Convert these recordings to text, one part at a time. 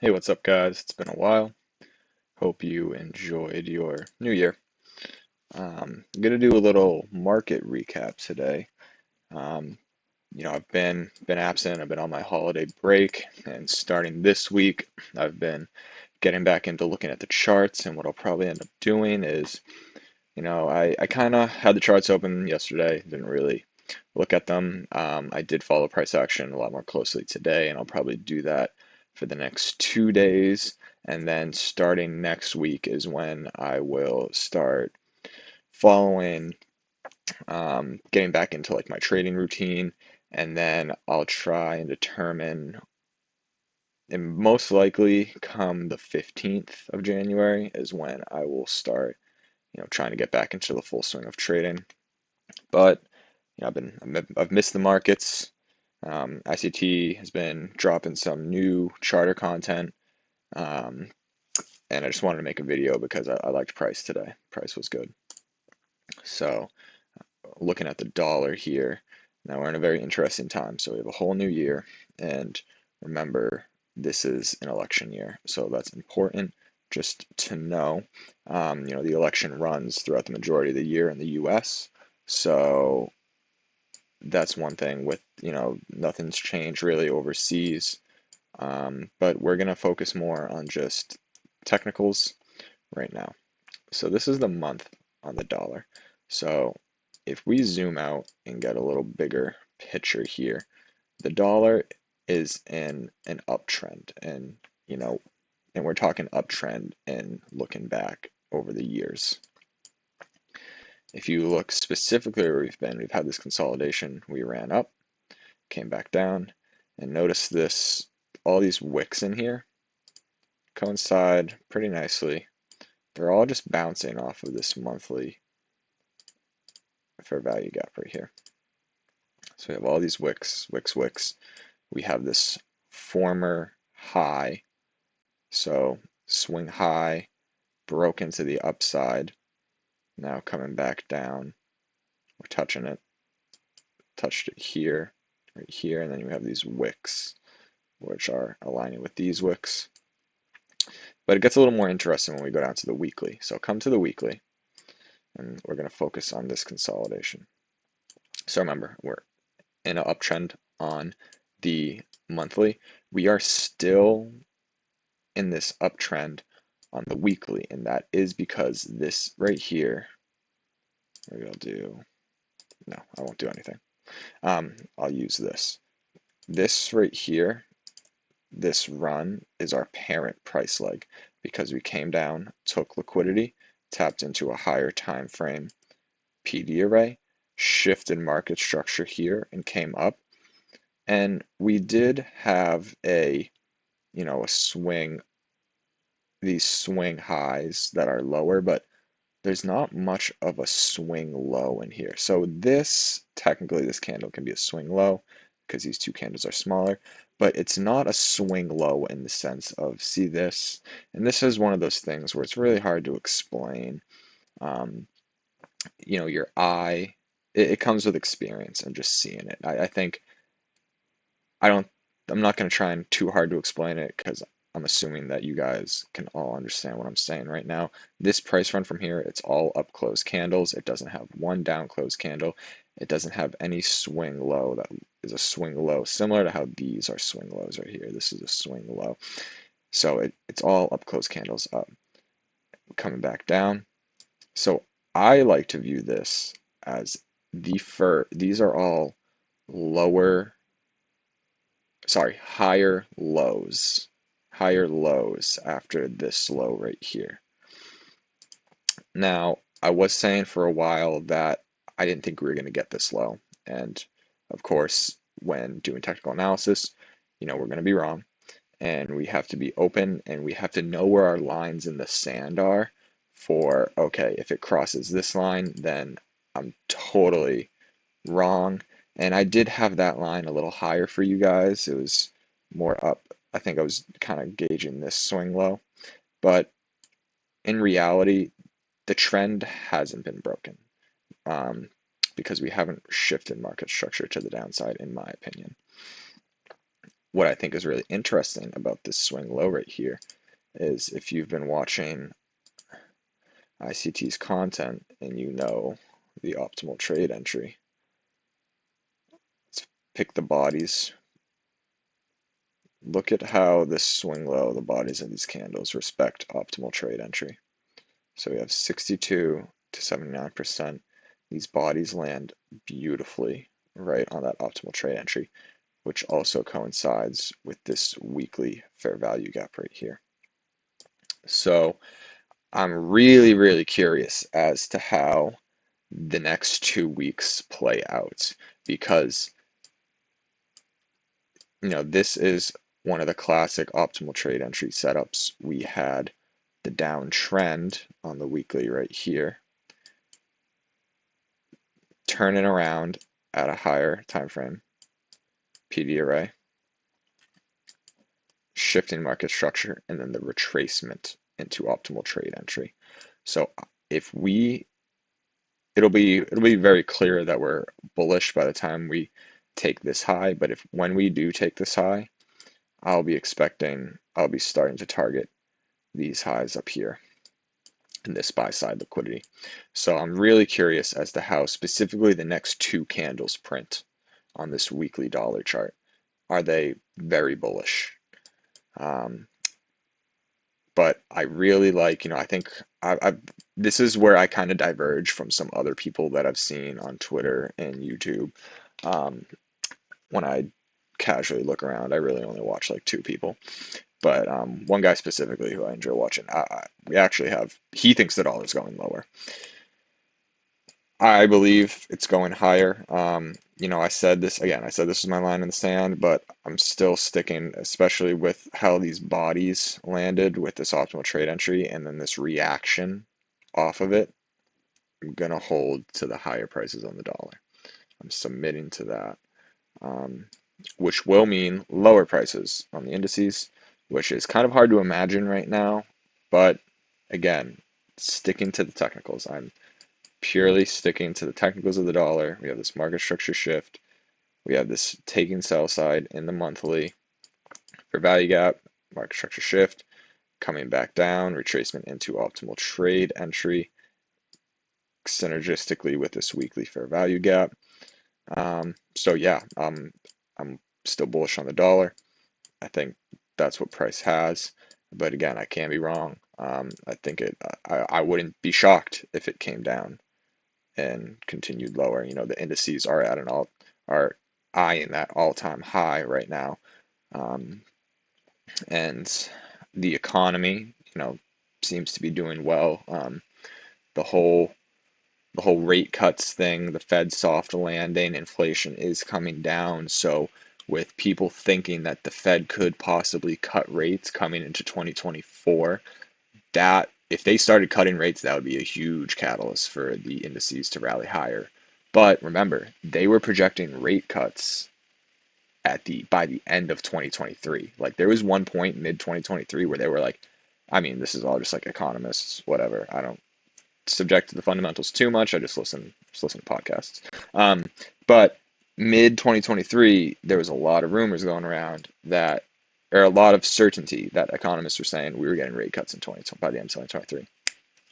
Hey, what's up, guys? It's been a while. Hope you enjoyed your new year. I'm gonna do a little market recap today. Um, I've been absent. I've been on my holiday break, and starting this week, I've been getting back into looking at the charts. And what I'll probably end up doing is, I kind of had the charts open yesterday. Didn't really look at them. I did follow price action a lot more closely today, and I'll probably do that for the next 2 days. And then starting next week is when I will start following, getting back into like my trading routine. And then I'll try and determine, and most likely come the 15th of January is when I will start, trying to get back into the full swing of trading. But I've missed the markets. ICT has been dropping some new charter content, um, and I just wanted to make a video because I liked price today. Price was good. So looking at the dollar here, now we're in a very interesting time. So we have a whole new year, and remember, this is an election year, so that's important just to know. The election runs throughout the majority of the year in the U.S., so that's one thing with, nothing's changed really overseas. But we're going to focus more on just technicals right now. So this is the month on the dollar. So if we zoom out and get a little bigger picture here, the dollar is in an uptrend, and you know, and we're talking uptrend and looking back over the years. If you look specifically where we've had this consolidation. We ran up, came back down, and notice this, all these wicks in here coincide pretty nicely. They're all just bouncing off of this monthly fair value gap right here. So we have all these wicks, wicks, wicks. We have this former high. So swing high, broke into the upside, now coming back down. We're touching it, touched it here, right here, and then you have these wicks, which are aligning with these wicks. But it gets a little more interesting when we go down to the weekly. So come to the weekly, and we're going to focus on this consolidation. So remember, we're in an uptrend on the monthly. We are still in this uptrend on the weekly, and that is because this right here, maybe I'll do, no, I won't do anything. I'll use this. This right here, this run is our parent price leg because we came down, took liquidity, tapped into a higher time frame PD array, shifted market structure here and came up. And we did have a swing, these swing highs that are lower, but there's not much of a swing low in here. So this, technically this candle can be a swing low because these two candles are smaller, but it's not a swing low in the sense of, see this, and this is one of those things where it's really hard to explain. Um, your eye, it comes with experience and just seeing it. I think I don't, I'm not going to try and too hard to explain it because I'm assuming that you guys can all understand what I'm saying right now. This price run from here, it's all up close candles. It doesn't have one down close candle. It doesn't have any swing low that is a swing low, similar to how these are swing lows right here. This is a swing low. So it's all up close candles up, coming back down. So I like to view this as these are all lower, sorry, higher lows after this low right here. Now, I was saying for a while that I didn't think we were going to get this low. And of course, when doing technical analysis, we're going to be wrong. And we have to be open and we have to know where our lines in the sand are for, okay, if it crosses this line, then I'm totally wrong. And I did have that line a little higher for you guys. It was more up. I think I was kind of gauging this swing low. But in reality, the trend hasn't been broken, um, because we haven't shifted market structure to the downside, in my opinion. what I think is really interesting about this swing low right here is if you've been watching ICT's content and you know the optimal trade entry, let's pick the bodies. Look at how this swing low, the bodies of these candles respect optimal trade entry. So we have 62 to 79%. These bodies land beautifully right on that optimal trade entry, which also coincides with this weekly fair value gap right here. So I'm really, really curious as to how the next 2 weeks play out because, this is one of the classic optimal trade entry setups. We had the downtrend on the weekly right here, turning around at a higher time frame, PD array, shifting market structure, and then the retracement into optimal trade entry. So if we it'll be very clear that we're bullish by the time we take this high, but if when we do take this high, I'll be starting to target these highs up here in this buy side liquidity. So I'm really curious as to how specifically the next two candles print on this weekly dollar chart. Are they very bullish? Um, but I really like, I think this is where I kind of diverge from some other people that I've seen on Twitter and YouTube. Um, when I casually look around, I really only watch like two people. But one guy specifically who I enjoy watching, he thinks the dollar's going lower. I believe it's going higher. I said this was my line in the sand, but I'm still sticking, especially with how these bodies landed with this optimal trade entry and then this reaction off of it. I'm gonna hold to the higher prices on the dollar. I'm submitting to that, um, which will mean lower prices on the indices, which is kind of hard to imagine right now. But again, sticking to the technicals. I'm purely sticking to the technicals of the dollar. We have this market structure shift. We have this taking sell side in the monthly for value gap, market structure shift, coming back down, retracement into optimal trade entry, synergistically with this weekly fair value gap. So yeah, I'm still bullish on the dollar. I think that's what price has, but again, I can be wrong. I think I wouldn't be shocked if it came down and continued lower. The indices are eyeing that all-time high right now, and the economy, seems to be doing well. The whole the whole rate cuts thing, the Fed soft landing, inflation is coming down. So with people thinking that the Fed could possibly cut rates coming into 2024, that if they started cutting rates, that would be a huge catalyst for the indices to rally higher. But remember, they were projecting rate cuts by the end of 2023. Like there was one point mid 2023 where they were like, I mean, this is all just like economists, whatever. I don't subject to the fundamentals too much. I just listen to podcasts. But mid 2023, there was a lot of rumors going around that, or a lot of certainty that economists were saying we were getting rate cuts in by the end of 2023.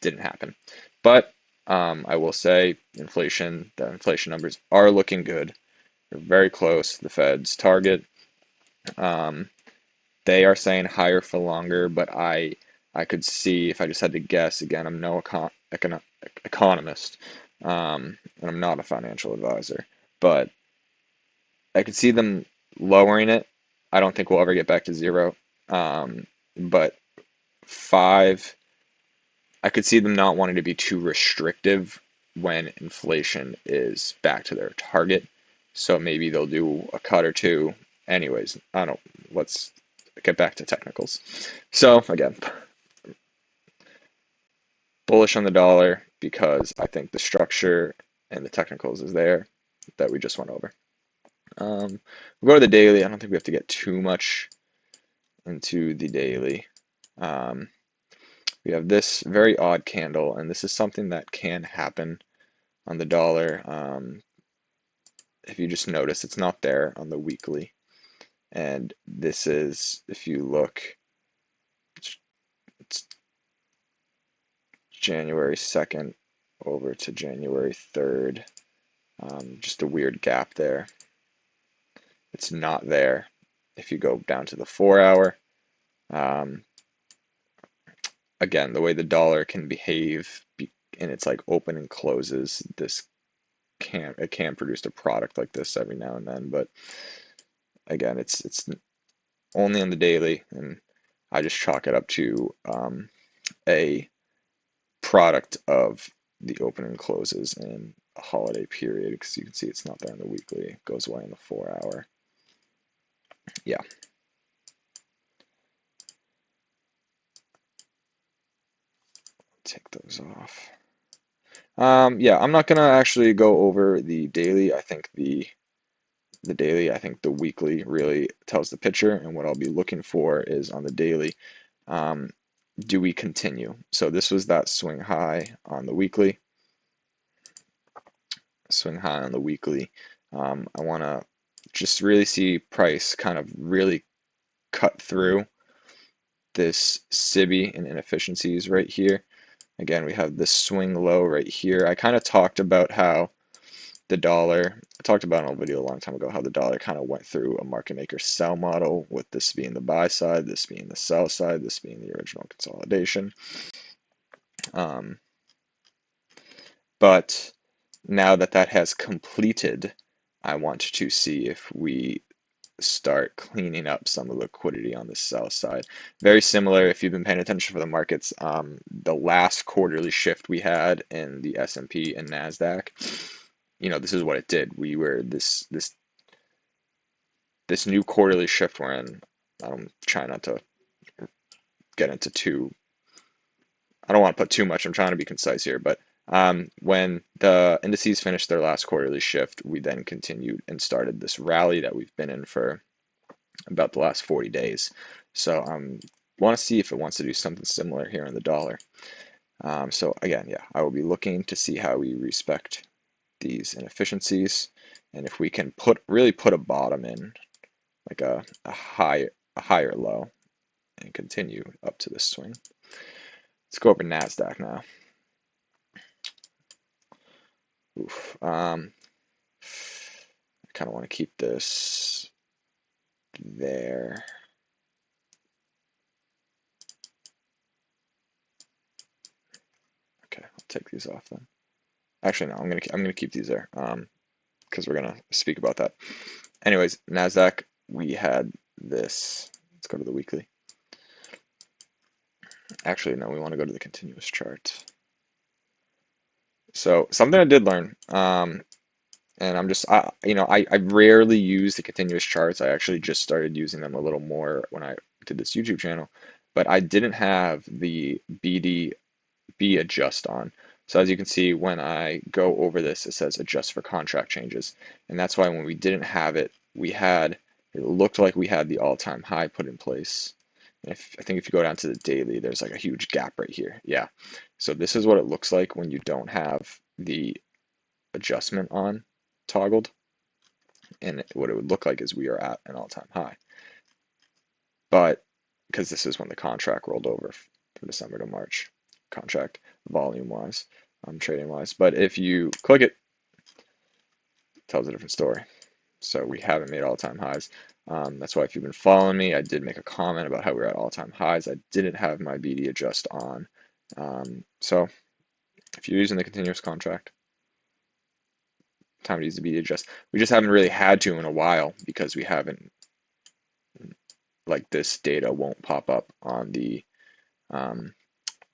Didn't happen. But I will say the inflation numbers are looking good. They're very close to the Fed's target. Um, they are saying higher for longer, but I could see if I just had to guess. Again, I'm no economist, and I'm not a financial advisor, but I could see them lowering it. I don't think we'll ever get back to zero, but five. I could see them not wanting to be too restrictive when inflation is back to their target. So maybe they'll do a cut or two. Anyways, I don't. Let's get back to technicals. So again, bullish on the dollar because I think the structure and the technicals is there that we just went over. We'll go to the daily. I don't think we have to get too much into the daily. We have this very odd candle, and this is something that can happen on the dollar. If you just notice, it's not there on the weekly. And this is, if you look, it's January 2nd over to January 3rd. Just a weird gap there. It's not there. If you go down to the 4 hour, um, again, the way the dollar can behave and it's like open and closes, it can produce a product like this every now and then, but again, it's only on the daily, and I just chalk it up to a product of the open and closes in a holiday period, because you can see it's not there on the weekly. It goes away in the 4 hour. Yeah. Take those off. Yeah, I'm not gonna actually go over the daily. I think the daily, I think the weekly really tells the picture, and what I'll be looking for is on the daily, um, do we continue? So this was that swing high on the weekly. Swing high on the weekly. I want to just really see price kind of really cut through this SIBI and inefficiencies right here. Again, we have this swing low right here. I kind of talked about how the dollar, I talked about in a video a long time ago how the dollar kind of went through a market maker sell model, with this being the buy side, this being the sell side, this being the original consolidation. Um, but now that that has completed, I want to see if we start cleaning up some of the liquidity on the sell side. Very similar, if you've been paying attention for the markets, the last quarterly shift we had in the S&P and NASDAQ, this is what it did. We were this new quarterly shift we're in. I'm trying not to get into too, I don't want to put too much. I'm trying to be concise here, but when the indices finished their last quarterly shift, we then continued and started this rally that we've been in for about the last 40 days. So I want to see if it wants to do something similar here in the dollar. So again, yeah, I will be looking to see how we respect these inefficiencies, and if we can really put a bottom in, like a higher low, and continue up to this swing. Let's go over NASDAQ now. Oof. I kind of want to keep this there. Okay, I'll take these off then. Actually, no, I'm gonna keep these there, because we're gonna speak about that. Anyways, NASDAQ, we had this. Let's go to the weekly. Actually, no, we want to go to the continuous chart. So something I did learn, and I rarely use the continuous charts. I actually just started using them a little more when I did this YouTube channel, but I didn't have the BDB adjust on. So as you can see, when I go over this, it says adjust for contract changes. And that's why when we didn't have it, it looked like we had the all-time high put in place. And I think if you go down to the daily, there's like a huge gap right here. Yeah. So this is what it looks like when you don't have the adjustment on toggled. And what it would look like is we are at an all-time high. But because this is when the contract rolled over from December to March, contract volume wise, trading wise. But if you click it, it tells a different story. So we haven't made all-time highs. That's why if you've been following me, I did make a comment about how we're at all-time highs. I didn't have my BD adjust on. So if you're using the continuous contract, time to use the BD adjust. We just haven't really had to in a while, because we haven't, like, this data won't pop up on the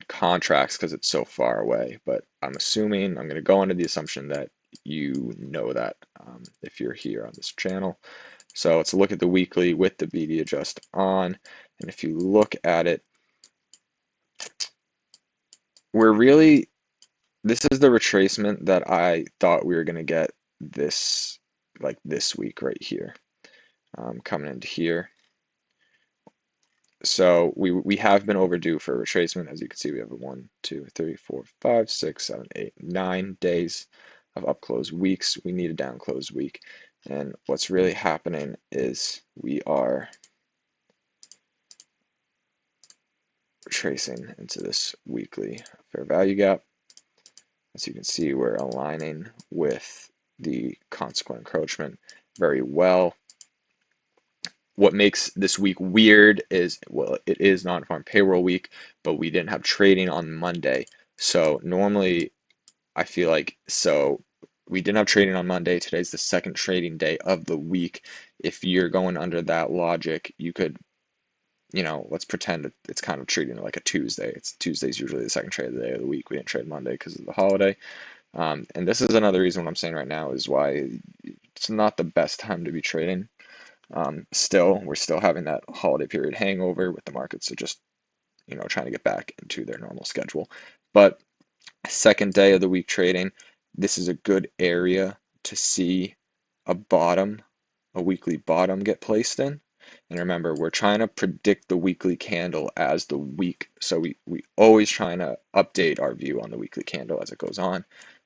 contracts because it's so far away. But I'm going to go under the assumption that you know that, if you're here on this channel. So let's look at the weekly with the BD adjust on. And if you look at it, this is the retracement that I thought we were going to get this week right here, coming into here. So we have been overdue for a retracement. As you can see, we have 1, 2, 3, 4, 5, 6, 7, 8, 9 days of up close weeks. We need a down close week. And what's really happening is we are tracing into this weekly fair value gap. As you can see, we're aligning with the consequent encroachment very well. What makes this week weird is, well, it is non-farm payroll week, but we didn't have trading on Monday. So normally I feel like, so we didn't have trading on Monday. Today's the second trading day of the week. If you're going under that logic, you could, let's pretend that it's kind of treating it like a Tuesday. Tuesday's usually the second trade day of the week. We didn't trade Monday because of the holiday. And this is another reason what I'm saying right now is why it's not the best time to be trading. We're still having that holiday period hangover with the markets, so just, trying to get back into their normal schedule. But second day of the week trading, this is a good area to see a bottom, a weekly bottom get placed in. And remember, we're trying to predict the weekly candle as the week. So we always trying to update our view on the weekly candle as it goes on.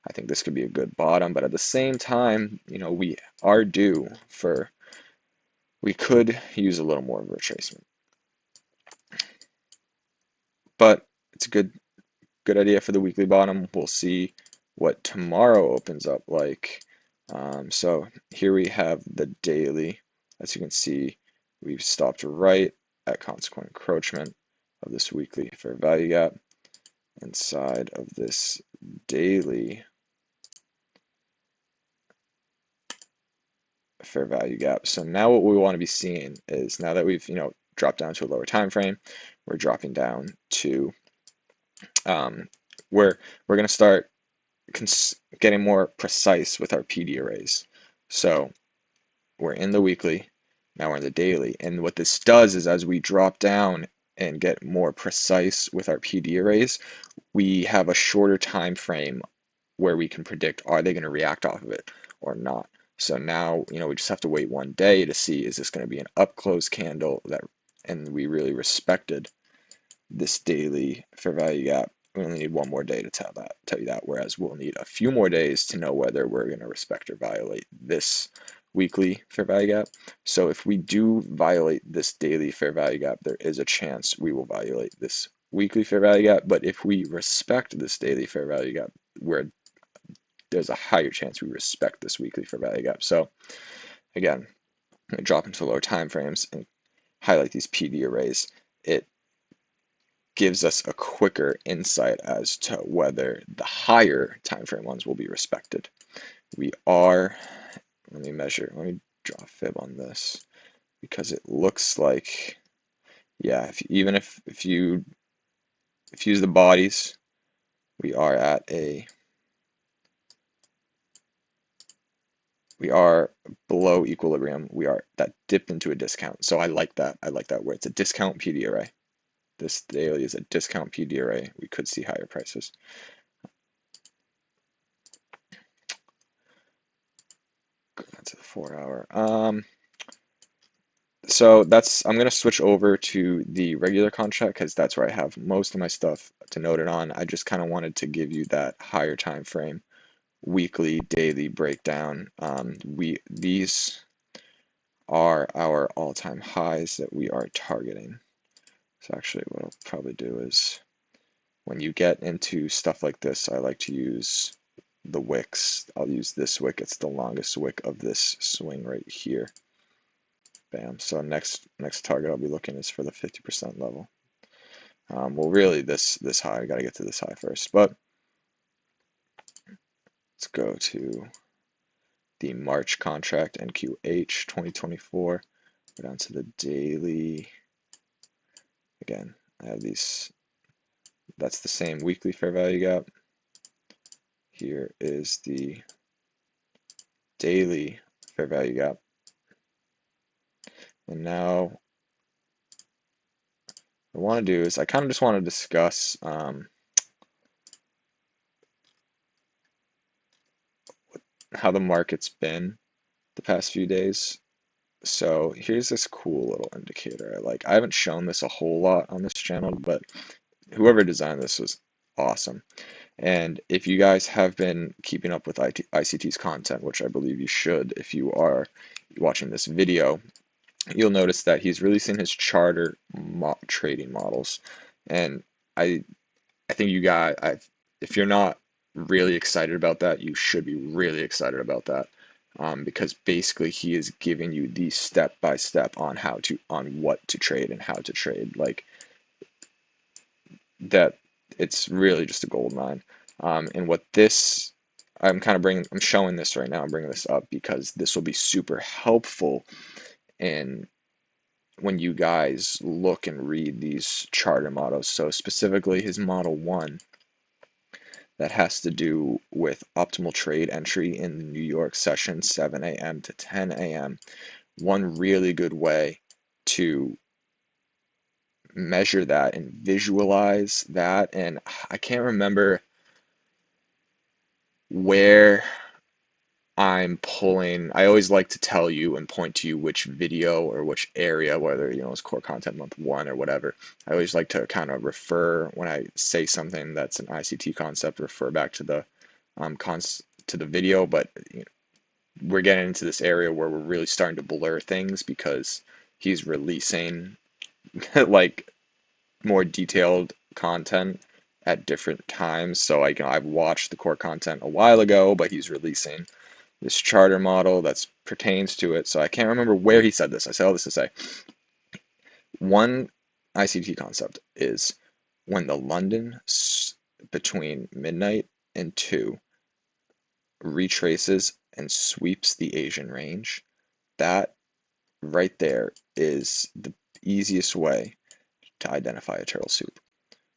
I think this could be a good bottom, but at the same time, we are due for, we could use a little more of a retracement. But it's a good idea for the weekly bottom. We'll see what tomorrow opens up like. So here we have the daily. As you can see, we've stopped right at consequent encroachment of this weekly fair value gap inside of this daily fair value gap. So now what we want to be seeing is, now that we've dropped down to a lower time frame, we're dropping down to where we're going to start getting more precise with our PD arrays. So we're in the weekly, now we're in the daily, and what this does is, as we drop down and get more precise with our PD arrays, we have a shorter time frame where we can predict, are they going to react off of it or not. So now, we just have to wait one day to see, is this going to be an up close candle that, and we really respected this daily fair value gap. We only need one more day to tell you that, whereas we'll need a few more days to know whether we're going to respect or violate this weekly fair value gap. So if we do violate this daily fair value gap, there is a chance we will violate this weekly fair value gap. But if we respect this daily fair value gap, where there's a higher chance we respect this weekly fair value gap. So again, drop into lower time frames and highlight these PD arrays. It gives us a quicker insight as to whether the higher time frame ones will be respected. We are, let me draw a fib on this, because it looks like, yeah, even if you use the bodies, we are at we are below equilibrium. We are that dipped into a discount. So I like that. I like that where it's a discount PD array. This daily is a discount PD array. We could see higher prices. Go down to the 4 hour. So I'm going to switch over to the regular contract because that's where I have most of my stuff to note it on. I just kind of wanted to give you that higher time frame, weekly, daily breakdown. These are our all-time highs that we are targeting. So actually what I'll probably do is, when you get into stuff like this, I like to use the wicks. I'll use this wick. It's the longest wick of this swing right here. Bam. So next target I'll be looking is for the 50% level. Well, really this high. I got to get to this high first. But let's go to the March contract, NQH 2024. Go down to the daily. Again, I have these. That's the same weekly fair value gap. Here is the daily fair value gap. And now what I want to do is, I kind of just want to discuss how the market's been the past few days. So here's this cool little indicator I like. I haven't shown this a whole lot on this channel, but whoever designed this was awesome. And if you guys have been keeping up with ICT's content, which I believe you should if you are watching this video, you'll notice that he's releasing his charter trading models. And I I think if you're not really excited about that, you should be really excited about that. Because basically he is giving you the step by step on what to trade and how to trade. Like that, it's really just a gold mine. And what this I'm showing this right now. I'm bringing this up because this will be super helpful in when you guys look and read these charter models. So specifically his model 1 that has to do with optimal trade entry in the New York session 7 a.m. to 10 a.m. One really good way to measure that and visualize that, and I can't remember where I'm pulling. I always like to tell you and point to you which video or which area, whether it's core content month 1 or whatever. I always like to kind of refer when I say something that's an ICT concept, refer back to the to the video, but we're getting into this area where we're really starting to blur things because he's releasing like more detailed content at different times. So I've watched the core content a while ago, but he's releasing this charter model that pertains to it. So I can't remember where he said this. I said all this to say one ICT concept is when the London between midnight and 2 retraces and sweeps the Asian range. That right there is the easiest way to identify a turtle soup.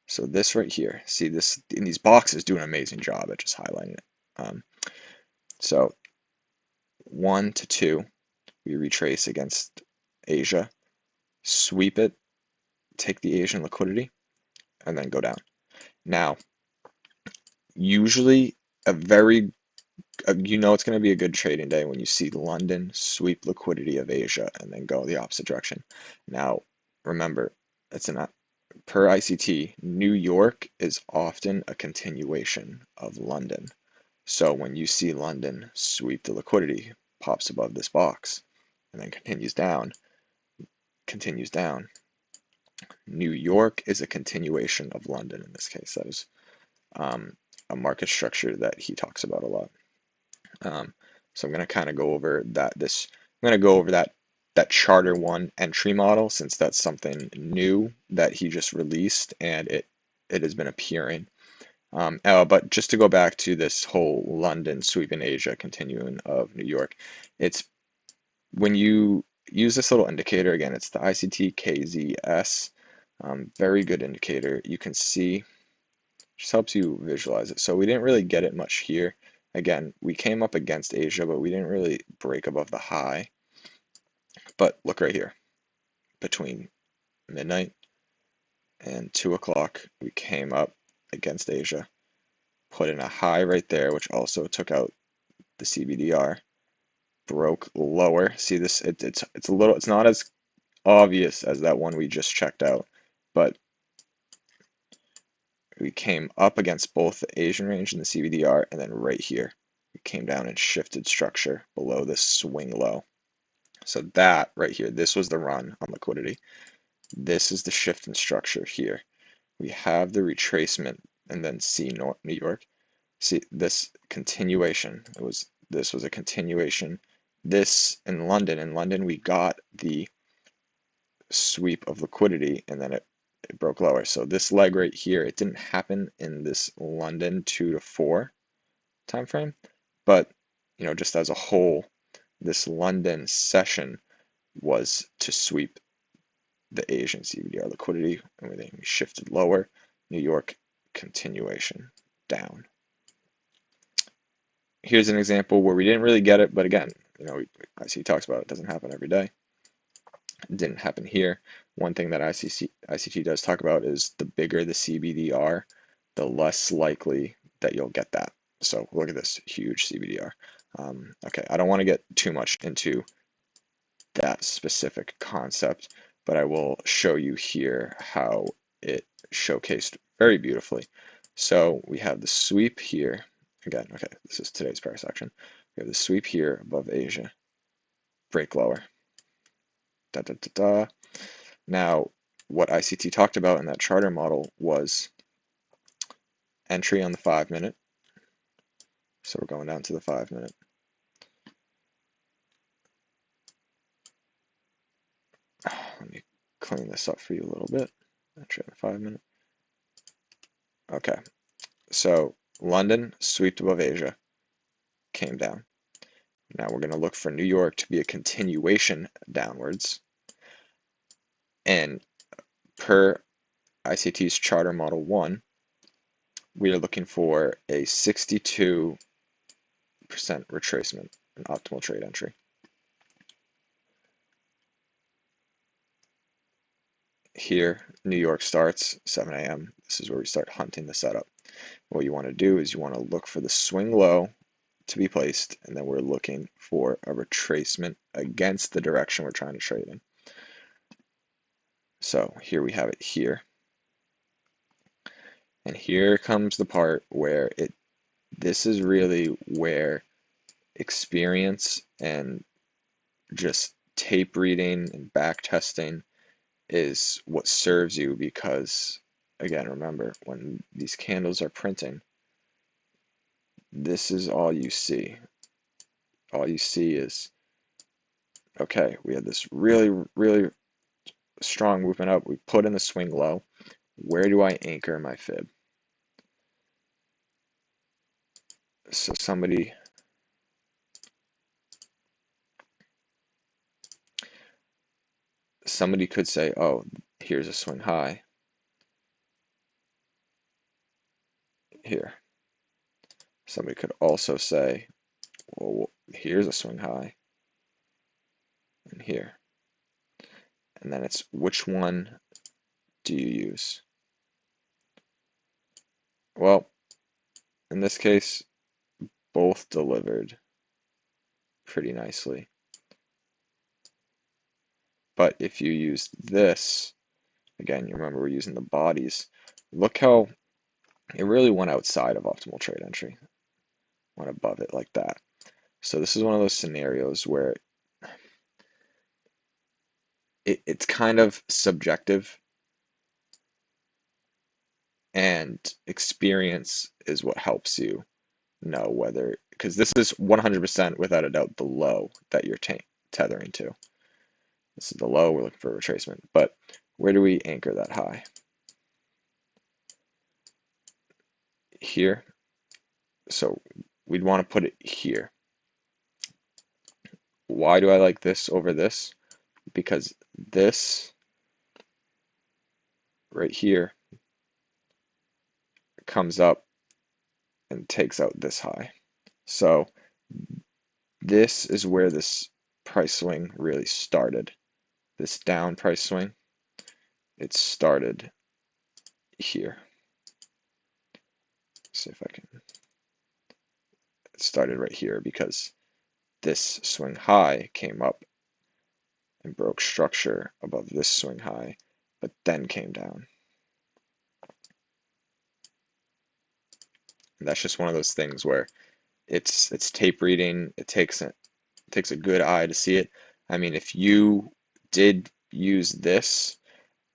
So this right here, see this in these boxes do an amazing job at just highlighting it. So 1 to 2, we retrace against Asia, sweep it, take the Asian liquidity, and then go down. Now, usually a very it's going to be a good trading day when you see London sweep liquidity of Asia and then go the opposite direction. Now, remember, it's an per ICT, New York is often a continuation of London. So when you see London sweep the liquidity, pops above this box, and then continues down. New York is a continuation of London in this case. That is a market structure that he talks about a lot. So I'm going to kind of go over that. I'm going to go over that Charter 1 entry model since that's something new that he just released and it has been appearing. But just to go back to this whole London sweep in Asia continuing of New York, it's when you use this little indicator, again, it's the ICT-KZS, very good indicator. You can see, just helps you visualize it. So we didn't really get it much here. Again, we came up against Asia, but we didn't really break above the high. But look right here, between midnight and 2 o'clock, we came up against Asia, put in a high right there, which also took out the CBDR, broke lower. See this? It's not as obvious as that one we just checked out, but we came up against both the Asian range and the CBDR, and then right here, we came down and shifted structure below this swing low. So that right here, this was the run on liquidity. This is the shift in structure here. We have the retracement, and then see New York. See this continuation. This was a continuation. This in London we got the sweep of liquidity, and then it broke lower. So this leg right here, it didn't happen in this London 2 to 4 time frame, but just as a whole, this London session was to sweep the Asian CBDR liquidity, and we shifted lower. New York continuation down. Here's an example where we didn't really get it, but again, I see he talks about it doesn't happen every day. It didn't happen here. One thing that ICT does talk about is the bigger the CBDR, the less likely that you'll get that. So look at this huge CBDR. Okay, I don't want to get too much into that specific concept, but I will show you here how it showcased very beautifully. So we have the sweep here. Again, okay, this is today's price action. We have the sweep here above Asia, break lower. Da, da, da, da. Now, what ICT talked about in that charter model was entry on the 5 minute. So we're going down to the 5 minute. Let me clean this up for you a little bit. Entry on the 5 minute. Okay, so London swept above Asia, came down. Now we're going to look for New York to be a continuation downwards. And per ICT's charter model 1, we are looking for a 62% retracement, an optimal trade entry. Here, New York starts 7 a.m. This is where we start hunting the setup. What you want to do is you want to look for the swing low to be placed, and then we're looking for a retracement against the direction we're trying to trade in. So here we have it here. And here comes the part where this is really where experience and just tape reading and back testing is what serves you, because again, remember, when these candles are printing, this is all you see. All you see is, okay, we had this really, really strong movement up. We put in the swing low. Where do I anchor my fib? So somebody could say, oh, here's a swing high here. Somebody could also say, well, here's a swing high and here. And then it's, which one do you use? Well, in this case, both delivered pretty nicely. But if you use this, again, you remember we're using the bodies. Look how it really went outside of optimal trade entry, went above it like that. So this is one of those scenarios where it's kind of subjective, and experience is what helps you know whether, because this is 100% without a doubt the low that you're tethering to. This is the low, we're looking for a retracement. But where do we anchor that high? Here. So we'd want to put it here. Why do I like this over this? Because this right here comes up and takes out this high. So this is where this price swing really started. This down price swing, it started here. See if I can. It started right here because this swing high came up and broke structure above this swing high, but then came down. And that's just one of those things where it's tape reading. It takes a good eye to see it. I mean, if you did use this,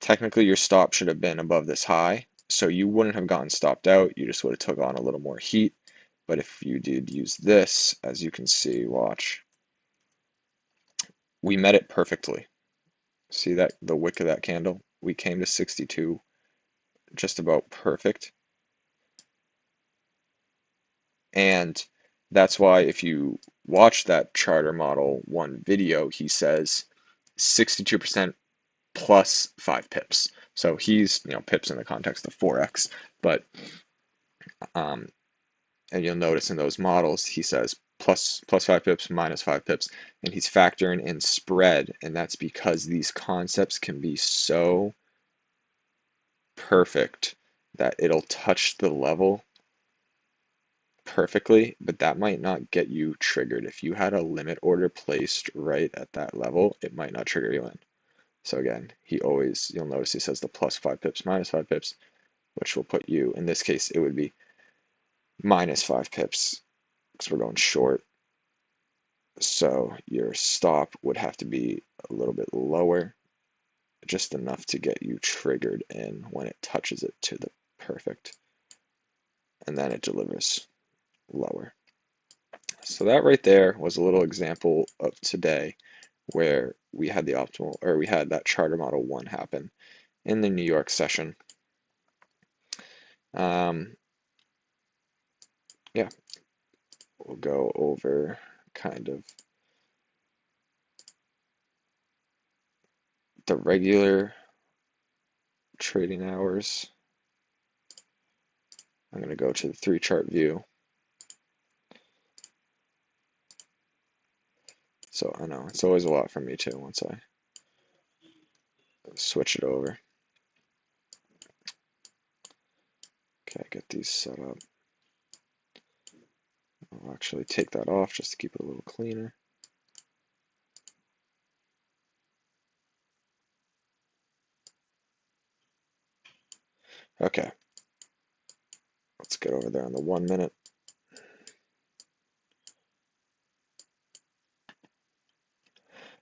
technically your stop should have been above this high, so you wouldn't have gotten stopped out. You just would have took on a little more heat. But if you did use this, as you can see, watch, we met it perfectly. See that, the wick of that candle? We came to 62 just about perfect. And that's why if you watch that charter model 1 video, he says 62% plus 5 pips. So he's, pips in the context of Forex, but and you'll notice in those models he says plus 5 pips, minus 5 pips, and he's factoring in spread, and that's because these concepts can be so perfect that it'll touch the level perfectly, but that might not get you triggered. If you had a limit order placed right at that level, it might not trigger you in. So again, you'll notice he says the plus 5 pips, minus 5 pips. which will put you, in this case, it would be minus 5 pips because we're going short. So your stop would have to be a little bit lower, just enough to get you triggered in when it touches it to the perfect, and then it delivers lower. So that right there was a little example of today where we had the optimal, or we had that charter model 1 happen in the New York session. Yeah, we'll go over kind of the regular trading hours. I'm going to go to the 3 chart view. So I know it's always a lot for me too once I switch it over. Okay, get these set up. I'll actually take that off just to keep it a little cleaner. Okay, let's get over there on the 1 minute.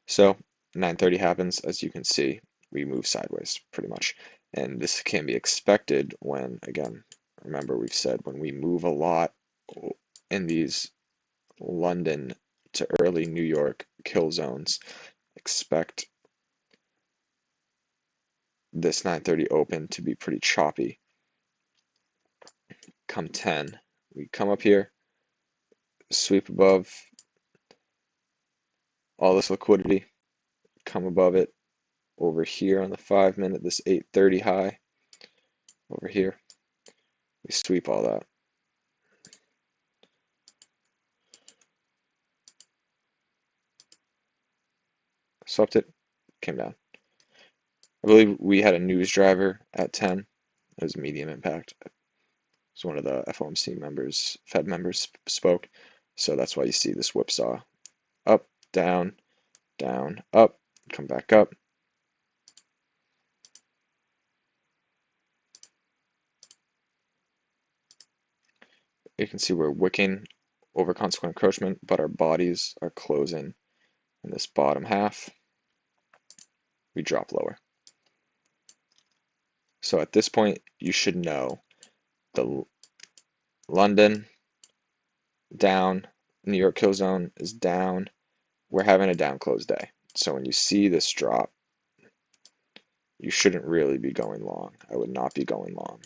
So 9:30 happens, as you can see, we move sideways pretty much. And this can be expected when, again, remember we've said when we move a lot in these London to early New York kill zones, expect this 9:30 open to be pretty choppy. Come 10, we come up here, sweep above all this liquidity, come above it over here on the 5 minute, this 8:30 high over here, we sweep all that. Swept it, came down. I believe we had a news driver at 10. It was medium impact. It was one of the FOMC members, Fed members spoke. So that's why you see this whipsaw. Up, down, down, up, come back up. You can see we're wicking over consequent encroachment, but our bodies are closing in this bottom half. We drop lower. So at this point, you should know the London down, New York kill zone is down. We're having a down close day. So when you see this drop, you shouldn't really be going long. I would not be going long.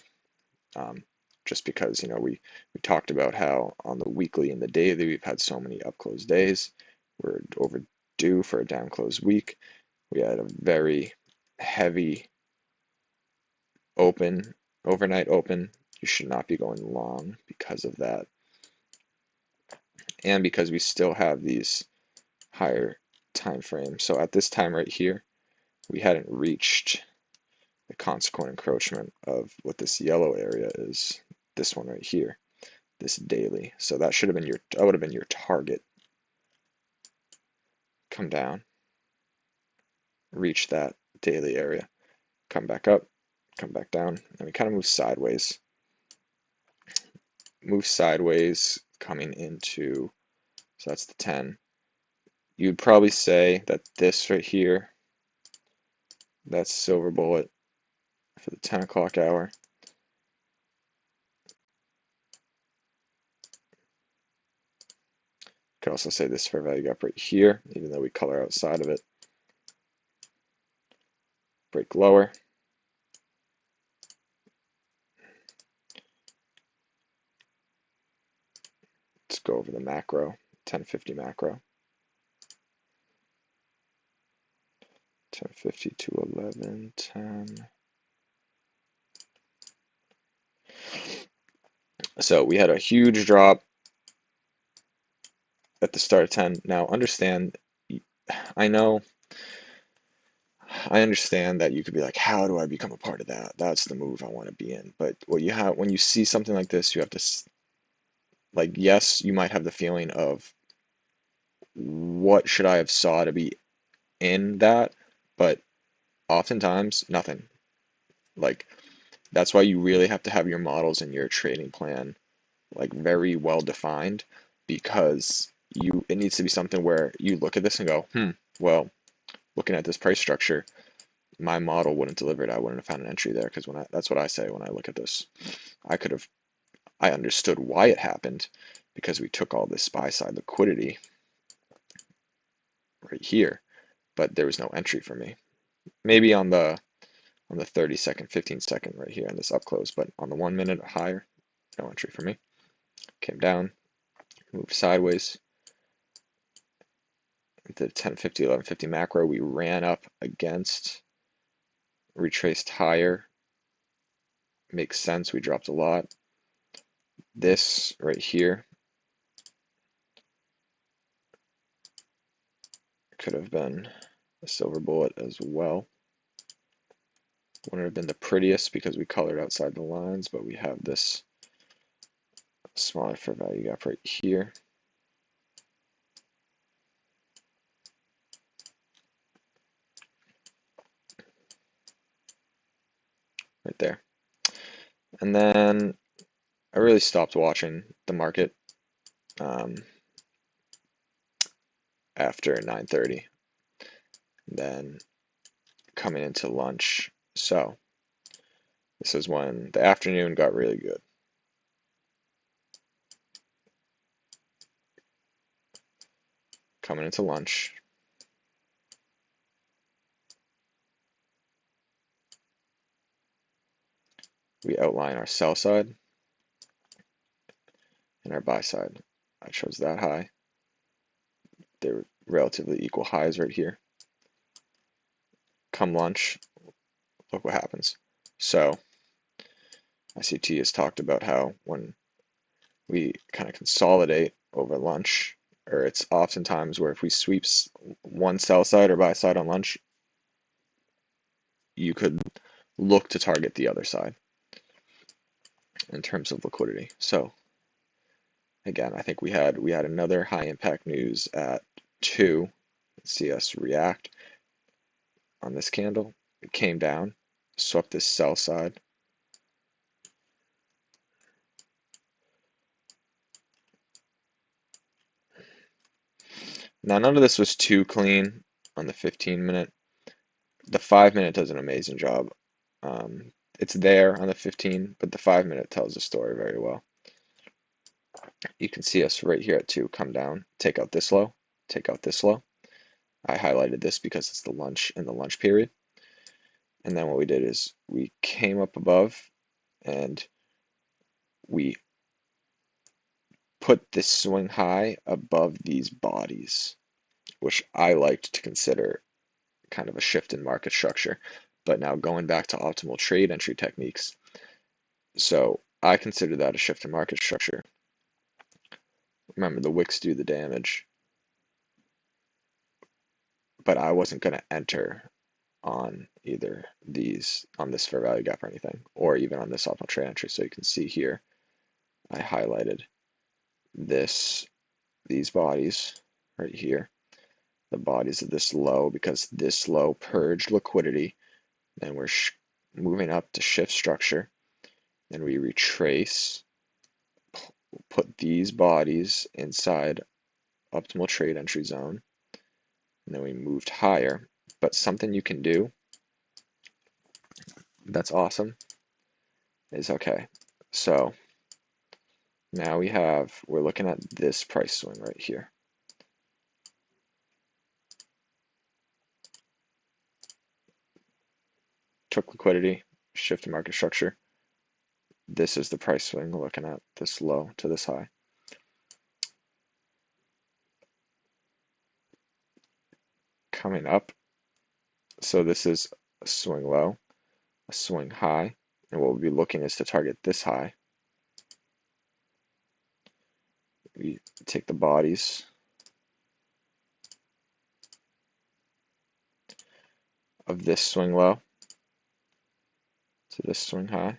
Just because, we talked about how on the weekly and the daily we've had so many up close days. We're overdue for a down close week. We had a very heavy open, overnight open. You should not be going long because of that. And because we still have these higher time frames. So at this time right here, we hadn't reached the consequent encroachment of what this yellow area is, this one right here, this daily. So that should have been that would have been your target. Come down, reach that daily area, come back up, come back down, and we kind of move sideways. Move sideways coming into, so that's the 10. You'd probably say that this right here, that's silver bullet for the 10 o'clock hour. Could also say this fair value gap right here, even though we color outside of it. Break lower. Let's go over the macro, 1050 macro. 1050 to 1110. So we had a huge drop at the start of 10. Now understand, I understand that you could be like, how do I become a part of that? That's the move I want to be in. But what you have, when you see something like this, you have to, like, yes, you might have the feeling of what should I have saw to be in that, but oftentimes nothing. Like, That's why you really have to have your models and your trading plan like very well defined, because it needs to be something where you look at this and go, well, looking at this price structure, my model wouldn't deliver it. I wouldn't have found an entry there, because that's what I say when I look at this. I understood why it happened, because we took all this buy side liquidity right here, but there was no entry for me. Maybe on the 30-second, 15-second right here on this up close, but on the 1 minute or higher, no entry for me. Came down, moved sideways into 1050, 1150 macro. We ran up against, retraced higher. Makes sense. We dropped a lot. This right here could have been a silver bullet as well. Wouldn't have been the prettiest because we colored outside the lines, but we have this smaller fair value gap right here. Right there. And then I really stopped watching the market after 9:30. Then coming into lunch. So this is when the afternoon got really good. Coming into lunch, we outline our sell side and our buy side. I chose that high. They're relatively equal highs right here. Come lunch, look what happens. So ICT has talked about how when we kind of consolidate over lunch, or it's oftentimes where if we sweep one sell side or buy side on lunch, you could look to target the other side in terms of liquidity. So again, I think we had another high impact news at 2. See us react on this candle. It came down, swept this sell side. Now none of this was too clean on the 15-minute. The 5-minute does an amazing job. It's there on the 15, but the 5-minute tells the story very well. You can see us right here at 2 come down, take out this low, take out this low. I highlighted this because it's the lunch in the lunch period. And then what we did is we came up above and we put this swing high above these bodies, which I liked to consider kind of a shift in market structure. But now going back to optimal trade entry techniques, so I consider that a shift in market structure. Remember, the wicks do the damage, but I wasn't going to enter on either these, on this fair value gap or anything, or even on this optimal trade entry. So you can see here, I highlighted these bodies right here, the bodies of this low, because this low purged liquidity. Then we're moving up to shift structure. Then we retrace, put these bodies inside optimal trade entry zone. And then we moved higher. But something you can do that's awesome is, okay, so now we're looking at this price swing right here. Took liquidity, shift to market structure. This is the price swing, looking at this low to this high. Coming up, so this is a swing low, a swing high, and what we'll be looking is to target this high. We take the bodies of this swing low to this swing high.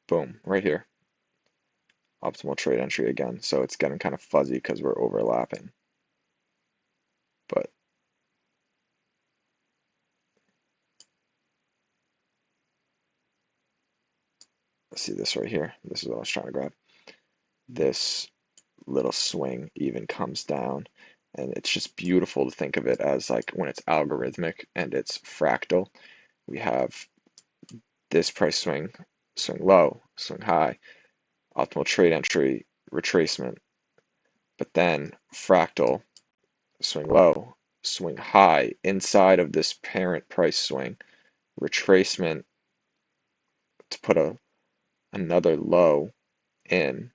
Boom, right here. Optimal trade entry again. So it's getting kind of fuzzy because we're overlapping. But see this right here. This is what I was trying to grab. This little swing even comes down, and it's just beautiful to think of it as like when it's algorithmic and it's fractal. We have this price swing, swing low, swing high, optimal trade entry, retracement, but then fractal, swing low, swing high inside of this parent price swing, retracement to put another low in,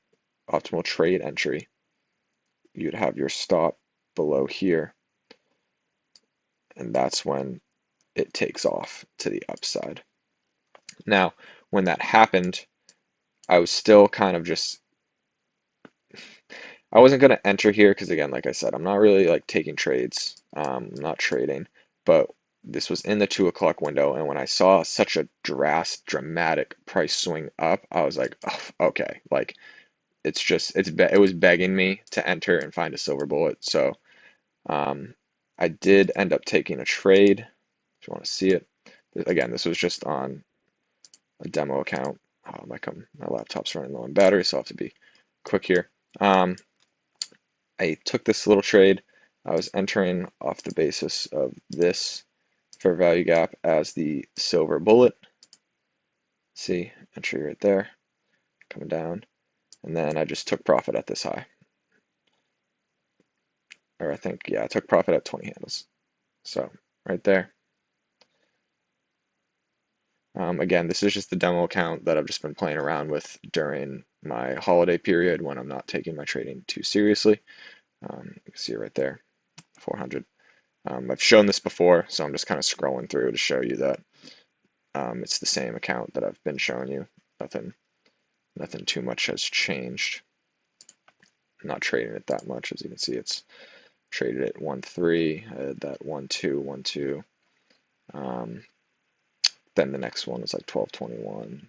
optimal trade entry. You'd have your stop below here, and that's when it takes off to the upside. Now, when that happened, I was still kind of just, I wasn't going to enter here because again, like I said, I'm not really like taking trades. I'm not trading, but this was in the 2 o'clock window, and when I saw such a dramatic price swing up, I was like, oh, okay, like it was begging me to enter and find a silver bullet. So I did end up taking a trade. If you want to see it, again, this was just on a demo account. My laptop's running low on battery, so I have to be quick here. I took this little trade. I was entering off the basis of this fair value gap as the silver bullet. See, entry right there, coming down. And then I just took profit at this high. Or I think, yeah, I took profit at 20 handles. So right there. Again, this is just the demo account that I've just been playing around with during my holiday period when I'm not taking my trading too seriously. You can see it right there, 400. I've shown this before, so I'm just kind of scrolling through to show you that it's the same account that I've been showing you. Nothing too much has changed. I'm not trading it that much. As you can see, it's traded at 1.3. I had that 1.2, 1.2. Then the next one was like 12.21,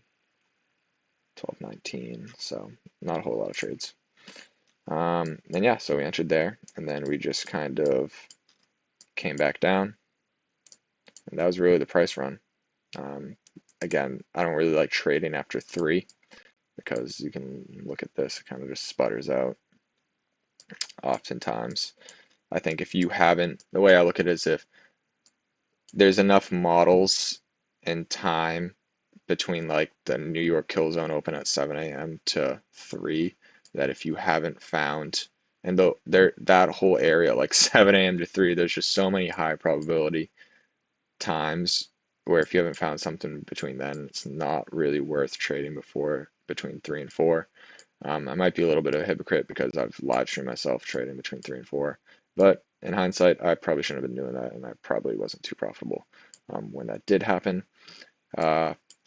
12.19. So not a whole lot of trades. And yeah, so we entered there, and then we just kind of came back down, and that was really the price run. Again, I don't really like trading after 3 because you can look at this, it kind of just sputters out oftentimes. I think if you haven't, the way I look at it is if there's enough models and time between like the New York kill zone open at 7 a.m. to 3 that if you haven't found, and though there that whole area like 7 a.m. to 3, there's just so many high probability times where if you haven't found something between then, it's not really worth trading before between 3 and 4. I might be a little bit of a hypocrite because I've live streamed myself trading between 3 and 4, but in hindsight, I probably shouldn't have been doing that, and I probably wasn't too profitable when that did happen.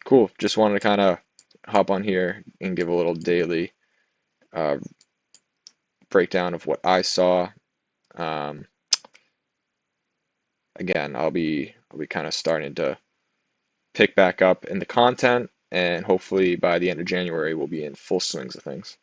Cool. Just wanted to kind of hop on here and give a little daily breakdown of what I saw. Again, I'll be kind of starting to pick back up in the content, and hopefully by the end of January we'll be in full swings of things.